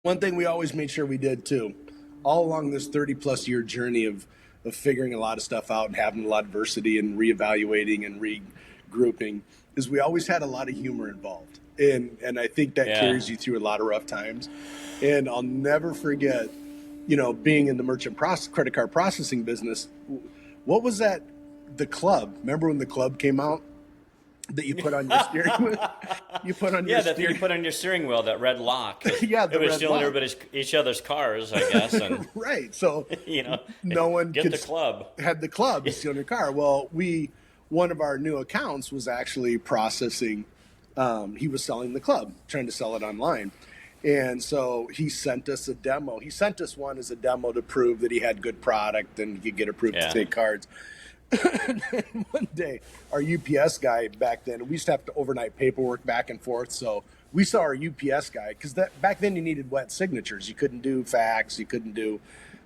One thing we always made sure we did too, all along this 30 plus year journey of figuring a lot of stuff out and having a lot of diversity and reevaluating and regrouping, is we always had a lot of humor involved. And I think that Yeah. carries you through a lot of rough times. And I'll never forget, being in the credit card processing business. What was that? The club. Remember when the club came out that you put on your steering wheel? You put on Yeah, your that thing you steering. put on your steering wheel, that red lock. Yeah, the It was red stealing lock. each other's cars, I guess, and Right. So you know, no one get could the club. had the club to steal your car. Well, one of our new accounts was actually processing. He was selling the club, trying to sell it online, and so he sent us a demo. He sent us one as a demo to prove that he had good product and he could get approved Yeah. to take cards. And one day, our UPS guy back then, we used to have to overnight paperwork back and forth. So we saw our UPS guy because back then you needed wet signatures. You couldn't do fax. You couldn't do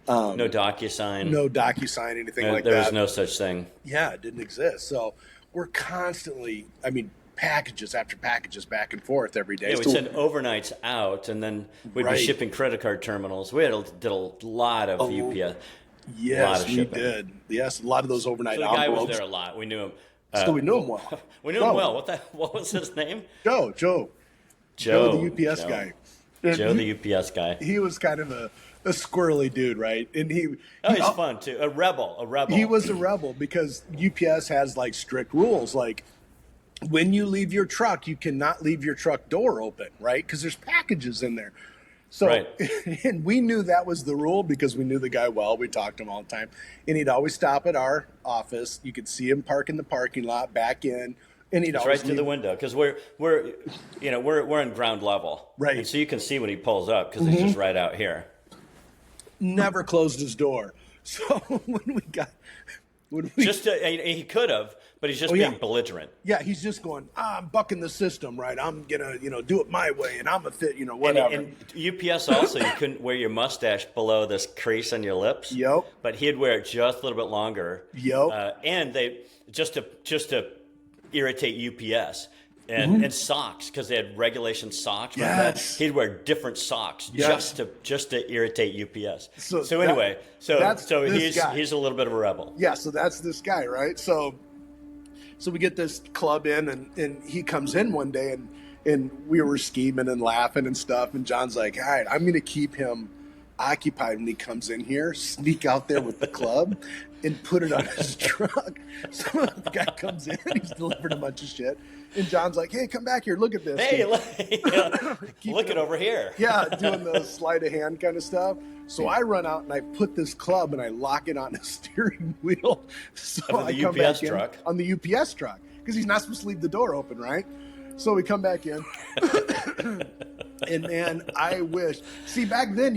No DocuSign. no DocuSign, anything like there that. was no such thing. Yeah, it didn't exist. So we're constantly, packages after packages back and forth every day. Yeah, we'd So- send overnights out, and then we'd Right. be shipping credit card terminals. We did a lot of UPS. lot yes, of we shipping. did. Yes, a lot of those overnight So the guy was envelopes. there a lot. We knew him. So we knew him well. We knew him well. What was his name? Joe, Joe, the UPS Joe. guy. And Joe, the UPS guy. he was kind of a squirrely dude, right? And He's fun too. A rebel. he was a rebel because UPS has like strict rules. Like when you leave your truck, you cannot leave your truck door open, right? Because there's packages in there. So, Right. and we knew that was the rule because we knew the guy well. We talked to him all the time, and he'd always stop at our office. You could see him park in the parking lot, back in, and he'd It's always right to the window because we're in ground level, Right. And so you can see when he pulls up because he's just right out here. never closed his door. So when we He could have, but he's just Oh, yeah. being belligerent. yeah, he's just going, I'm bucking the system, right? I'm gonna, do it my way, and I'm a fit, whatever. And UPS also, you couldn't wear your mustache below this crease on your lips. Yep. But he'd wear it just a little bit longer. Yep. And they just to irritate UPS. And socks, because they had regulation socks. Remember that? Yes. He'd wear different socks Yes. just to irritate UPS. So Anyway, that's so this guy. he's a little bit of a rebel. Yeah, so that's this guy, right? So we get this club in, and he comes in one day, and we were scheming and laughing and stuff. And John's like, all right, I'm going to keep him occupied when he comes in here, sneak out there with the club and put it on his truck. So the guy comes in, he's delivering a bunch of shit. And John's like, hey, come back here, look at this. Hey, look it over here. Yeah, doing the sleight of hand kind of stuff. So I run out and I put this club and I lock it on the steering wheel. So Of the I come UPS back truck? on the UPS truck because he's not supposed to leave the door open, right? So we come back in, and man, I wish. See, back then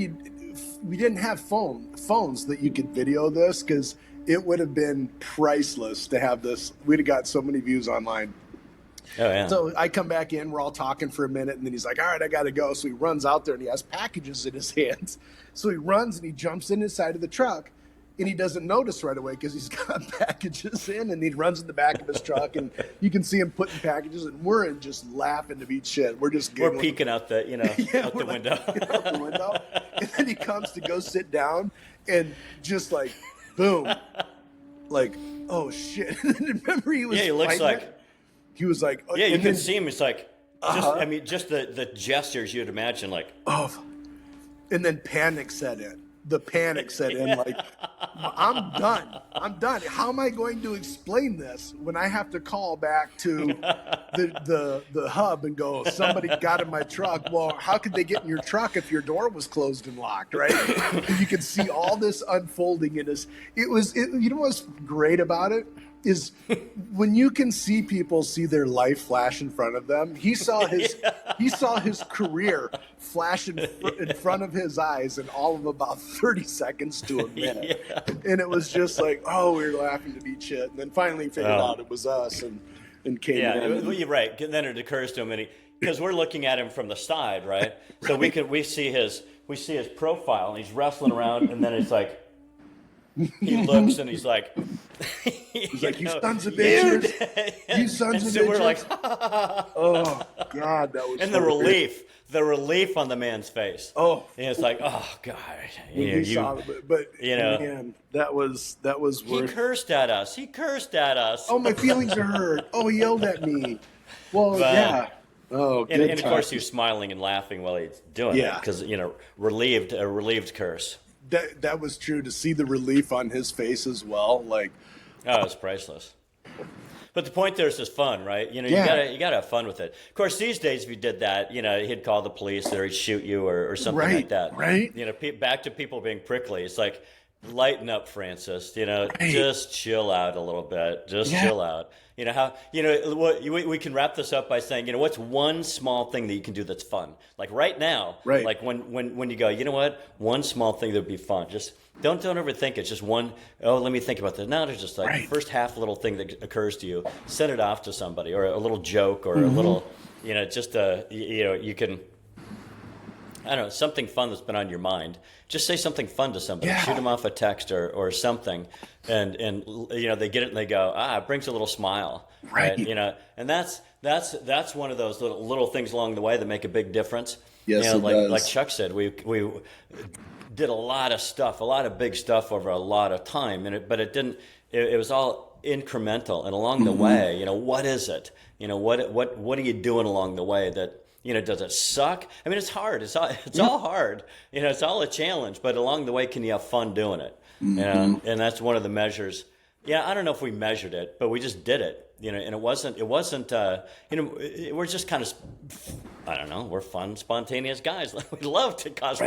we didn't have phones that you could video this because it would have been priceless to have this. We'd have got so many views online. Oh yeah. So I come back in, we're all talking for a minute, and then he's like, all right, I got to go. So he runs out there, and he has packages in his hands. So he runs, and he jumps in inside of the truck, and he doesn't notice right away because he's got packages in, and he runs in the back of his truck, and you can see him putting packages, and we're in just laughing to beat shit. We're just giggling. We're peeking out the out the window. Out the window. And then he comes to go sit down, and just like, boom. Like, oh, shit. And then remember he was Yeah, he looks fighting like... it? He was like, Yeah, you and can then- see him. It's like, just the gestures you'd imagine, like, oh, and then panic set in. The panic set in. Like, I'm done. How am I going to explain this when I have to call back to the hub and go, somebody got in my truck? Well, how could they get in your truck if your door was closed and locked, right? And you can see all this unfolding in us. You know what's great about it? Is when you can see people see their life flash in front of them. He saw his career flash in front of his eyes in all of about 30 seconds to a minute. Yeah. And it was just like, oh, we were laughing to beat shit. And then finally he figured out it was us and came in. Well, you're right. And then it occurs to him, because we're looking at him from the side, right? So we see his profile, and he's wrestling around, and then it's like he looks and he's like, He's like, you sons of bitches. You sons of so bitches. we're like, oh, God, that was and so the relief on the man's face. Oh. And it's like, oh, God. When you saw it, but man, that was He worth. cursed at us. He cursed at us. Oh, my feelings are hurt. Oh, he yelled at me. Well, yeah. Oh, good and of course, he was smiling and laughing while he's doing it because, relieved curse. That was true, to see the relief on his face as well. Like, oh, it's priceless. But the point there is just fun, right? You gotta have fun with it. Of course, these days, if you did that, he'd call the police or he'd shoot you or something like that. Right. Back to people being prickly. It's like, lighten up, Francis. Right. Just chill out a little bit. Just chill out. We can wrap this up by saying, what's one small thing that you can do that's fun? Like right now, right. Like when you go, you know what? One small thing that would be fun. Just don't overthink it. Just one, let me think about that. Now there's just like the first half little thing that occurs to you. Send it off to somebody, or a little joke, or a little, just you can, I don't know, something fun that's been on your mind. Just say something fun to somebody. Yeah. Shoot them off a text or something, and they get it and they go, it brings a little smile, right? And that's one of those little things along the way that make a big difference. Yes, it does. Like Chuck said, we did a lot of stuff, a lot of big stuff over a lot of time, but it didn't. It was all incremental, and along the way, what is it? What are you doing along the way that? Does it suck? I mean, it's hard. It's all hard. It's all a challenge. But along the way, can you have fun doing it? And that's one of the measures. Yeah, I don't know if we measured it, but we just did it. And it wasn't. We're just kind of, I don't know. We're fun, spontaneous guys. We love to cause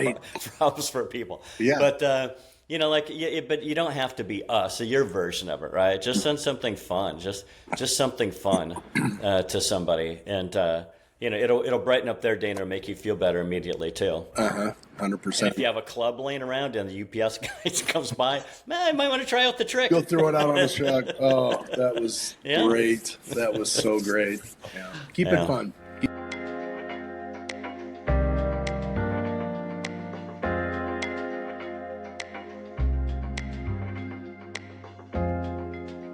problems for people. Yeah. But but you don't have to be us, your version of it, right? Just send something fun. Just something fun to somebody, and. It'll brighten up their day and it'll make you feel better immediately too. 100%. And if you have a club laying around and the UPS guy comes by, I might want to try out the trick. Go throw it out on the truck. Oh, that was great. That was so great. Yeah. Keep it fun.